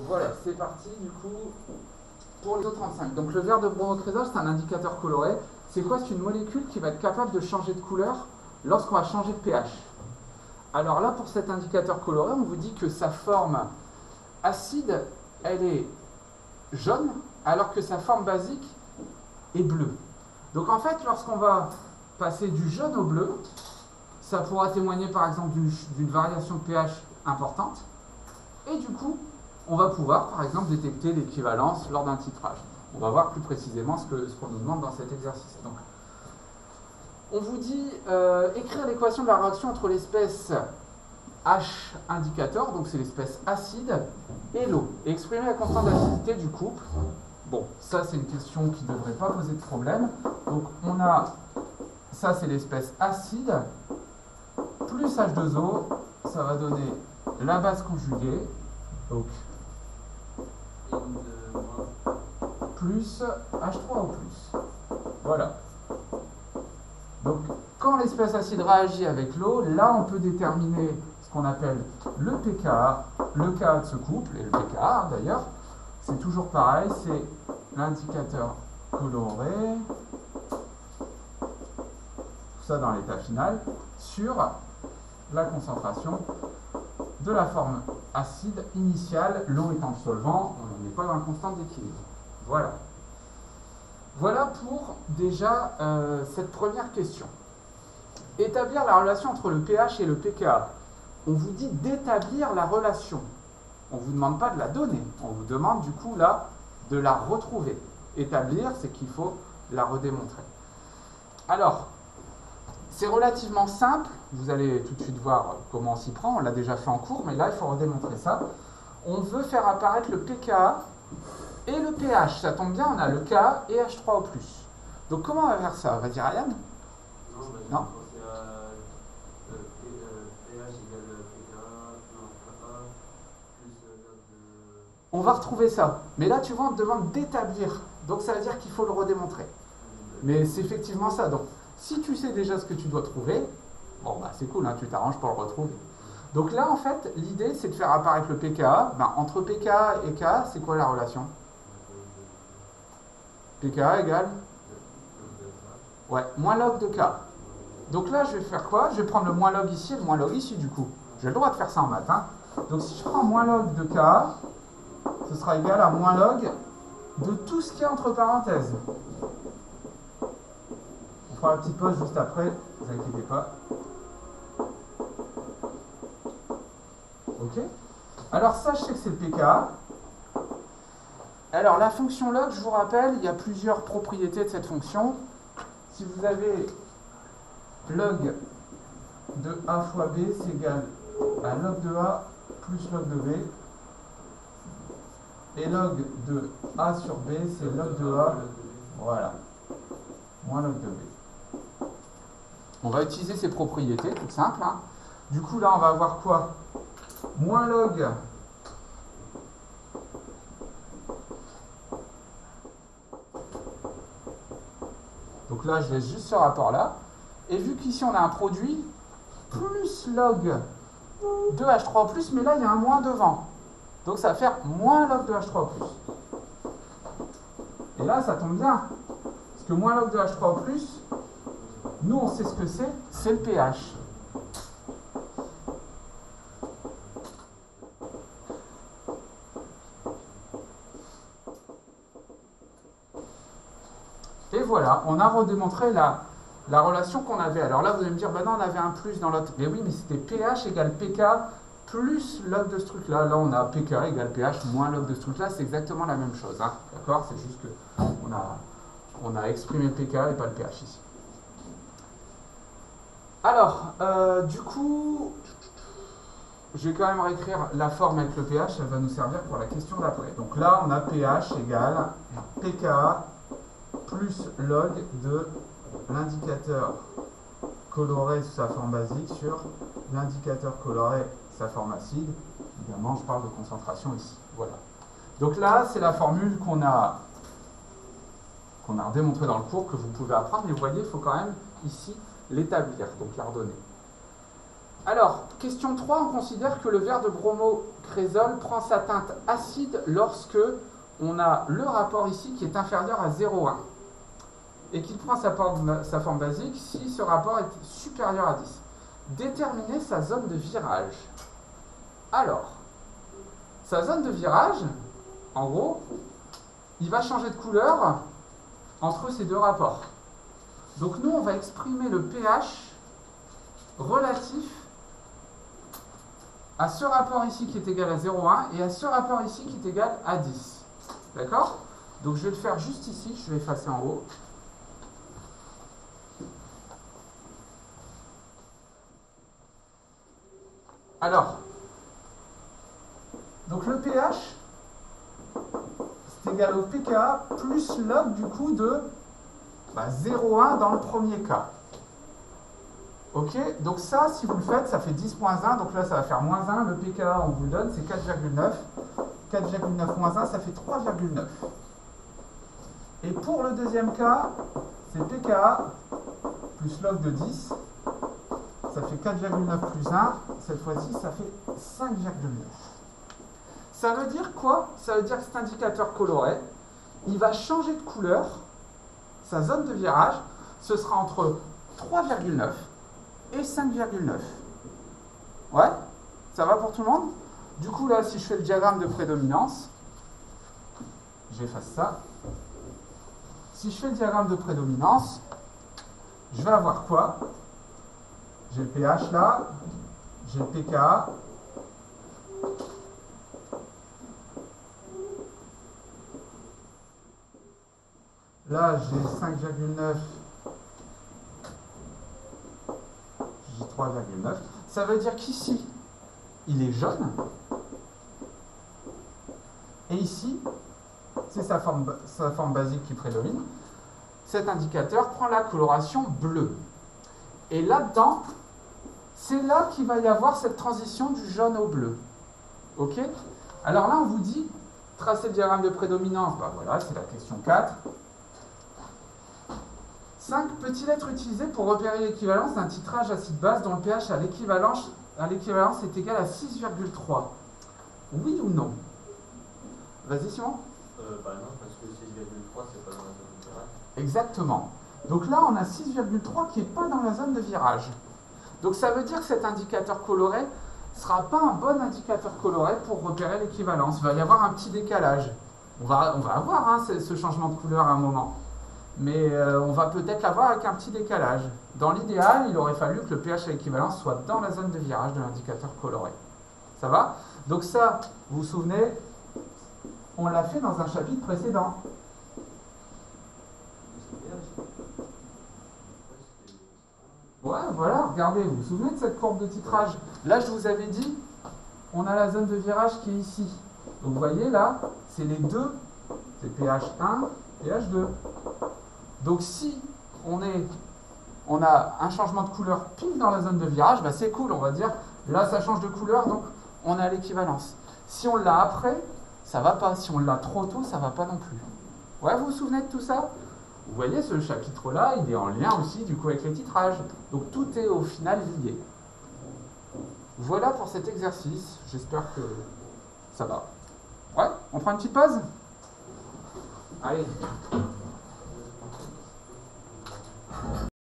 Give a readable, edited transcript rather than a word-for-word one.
Voilà, c'est parti du coup pour l'ISO35. Donc le verre de bromocrésol, c'est un indicateur coloré. C'est quoi? C'est une molécule qui va être capable de changer de couleur lorsqu'on va changer de pH. Alors là, pour cet indicateur coloré, on vous dit que sa forme acide, elle est jaune, alors que sa forme basique est bleue. Donc en fait, lorsqu'on va passer du jaune au bleu, ça pourra témoigner par exemple d'une variation de pH importante. Et du coup, on va pouvoir par exemple détecter l'équivalence lors d'un titrage. On va voir plus précisément ce qu'on nous demande dans cet exercice. Donc, on vous dit écrire l'équation de la réaction entre l'espèce H indicateur, donc c'est l'espèce acide, et l'eau, et exprimer la constante d'acidité du couple. Bon, ça c'est une question qui ne devrait pas poser de problème. Donc on a, ça c'est l'espèce acide, plus H2O, ça va donner la base conjuguée, donc plus H3O+. Voilà. Donc, quand l'espèce acide réagit avec l'eau, là, on peut déterminer ce qu'on appelle le pKa, le Ka de ce couple, et le pKa, d'ailleurs, c'est toujours pareil, c'est l'indicateur coloré, tout ça dans l'état final, sur la concentration de la forme acide initiale, l'eau étant le solvant, on n'est pas dans la constante d'équilibre. Voilà. Voilà pour déjà cette première question. Établir la relation entre le pH et le pKa. On vous dit d'établir la relation. On ne vous demande pas de la donner. On vous demande du coup là de la retrouver. Établir, c'est qu'il faut la redémontrer. Alors, c'est relativement simple. Vous allez tout de suite voir comment on s'y prend. On l'a déjà fait en cours, mais là, il faut redémontrer ça. On veut faire apparaître le pKa et le pH. Ça tombe bien, on a le Ka et H3O+. Donc, comment on va faire ça? On va dire Ryan? Non. On va retrouver ça. Mais là, tu vois, on te demande d'établir. Donc, ça veut dire qu'il faut le redémontrer. Mais c'est effectivement ça. Donc, si tu sais déjà ce que tu dois trouver, bon, bah, c'est cool, hein, tu t'arranges pour le retrouver. Donc là, en fait, l'idée, c'est de faire apparaître le pKa. Ben, entre pKa et Ka, c'est quoi la relation? pKa égale? Ouais, moins log de K. Donc là, je vais faire quoi? Je vais prendre le moins log ici et le moins log ici, du coup. J'ai le droit de faire ça en maths. Hein. Donc si je prends moins log de K, ce sera égal à moins log de tout ce qui est entre parenthèses. On fera la petite pause juste après, ne vous inquiétez pas. Ok? Alors ça, je sais que c'est le pKa. Alors la fonction log, je vous rappelle, il y a plusieurs propriétés de cette fonction. Si vous avez log de A fois B, c'est égal à log de A plus log de B. Et log de A sur B, c'est log de A, voilà, moins log de B. On va utiliser ces propriétés, tout simple. Hein. Du coup, là, on va avoir quoi? Moins log donc là, je laisse juste ce rapport-là. Et vu qu'ici, on a un produit, plus log de H3+, mais là, il y a un moins devant. Donc, ça va faire moins log de H3+. Et là, ça tombe bien. Parce que moins log de H3+, nous, on sait ce que c'est le pH. Et voilà, on a redémontré la relation qu'on avait. Alors là, vous allez me dire, ben non, on avait un plus dans l'autre. Mais oui, mais c'était pH égale pK plus log de ce truc-là. Là, on a pK égale pH moins log de ce truc-là. C'est exactement la même chose. Hein. D'accord? C'est juste qu'on a exprimé le pK et pas le pH ici. Alors, du coup, je vais quand même réécrire la forme avec le pH. Elle va nous servir pour la question d'après. Donc là, on a pH égale pKa plus log de l'indicateur coloré sous sa forme basique sur l'indicateur coloré sa forme acide. Évidemment, je parle de concentration ici. Voilà. Donc là, c'est la formule qu'on a démontrée dans le cours, que vous pouvez apprendre. Mais vous voyez, il faut quand même ici l'établir, donc la redonner. Alors, question 3, on considère que le verre de bromocrésol prend sa teinte acide lorsque on a le rapport ici qui est inférieur à 0,1 et qu'il prend sa forme basique si ce rapport est supérieur à 10. Déterminer sa zone de virage. Alors, sa zone de virage, en gros, il va changer de couleur entre ces deux rapports. Donc nous, on va exprimer le pH relatif à ce rapport ici qui est égal à 0,1 et à ce rapport ici qui est égal à 10. D'accord? Donc je vais le faire juste ici, je vais effacer en haut. Alors, donc le pH, c'est égal au pKa plus log du coup de 0,1 dans le premier cas. Ok, donc ça, si vous le faites, ça fait 10,1, donc là ça va faire moins 1, le pKa on vous le donne, c'est 4,9. 4,9 moins 1, ça fait 3,9. Et pour le deuxième cas, c'est pKa plus log de 10, ça fait 4,9 plus 1, cette fois-ci ça fait 5,9. Ça veut dire quoi? Ça veut dire que cet indicateur coloré, il va changer de couleur, sa zone de virage, ce sera entre 3,9 et 5,9. Ouais? Ça va pour tout le monde? Du coup, là, si je fais le diagramme de prédominance, j'efface ça. Si je fais le diagramme de prédominance, je vais avoir quoi? J'ai le pH là, j'ai le pKa. Là, j'ai 5,9. J'ai 3,9. Ça veut dire qu'ici, il est jaune. Et ici, c'est sa forme basique qui prédomine. Cet indicateur prend la coloration bleue. Et là-dedans, c'est là qu'il va y avoir cette transition du jaune au bleu. Ok? Alors là, on vous dit, tracer le diagramme de prédominance. Ben voilà, c'est la question 4. 5 petites lettres utilisées pour repérer l'équivalence d'un titrage acide-base dont le pH à l'équivalence est égal à 6,3. Oui ou non? Vas-y, Simon. Bah non, parce que 6,3, c'est pas dans la zone de virage. Exactement. Donc là, on a 6,3 qui n'est pas dans la zone de virage. Donc ça veut dire que cet indicateur coloré ne sera pas un bon indicateur coloré pour repérer l'équivalence. Il va y avoir un petit décalage. On va avoir hein, ce changement de couleur à un moment. Mais on va peut-être l'avoir avec un petit décalage. Dans l'idéal, il aurait fallu que le pH à l'équivalence soit dans la zone de virage de l'indicateur coloré. Ça va? Donc ça, vous vous souvenez, on l'a fait dans un chapitre précédent. Ouais, voilà, regardez, vous vous souvenez de cette courbe de titrage? Là, je vous avais dit, on a la zone de virage qui est ici. Donc vous voyez là, c'est les deux, c'est pH1, pH2. Donc si on a un changement de couleur pile dans la zone de virage, bah c'est cool, on va dire, là ça change de couleur, donc on a l'équivalence. Si on l'a après, ça va pas. Si on l'a trop tôt, ça va pas non plus. Ouais, vous vous souvenez de tout ça? Vous voyez, ce chapitre-là, il est en lien aussi du coup avec les titrages. Donc tout est au final lié. Voilà pour cet exercice. J'espère que ça va. Ouais, on prend une petite pause? Allez.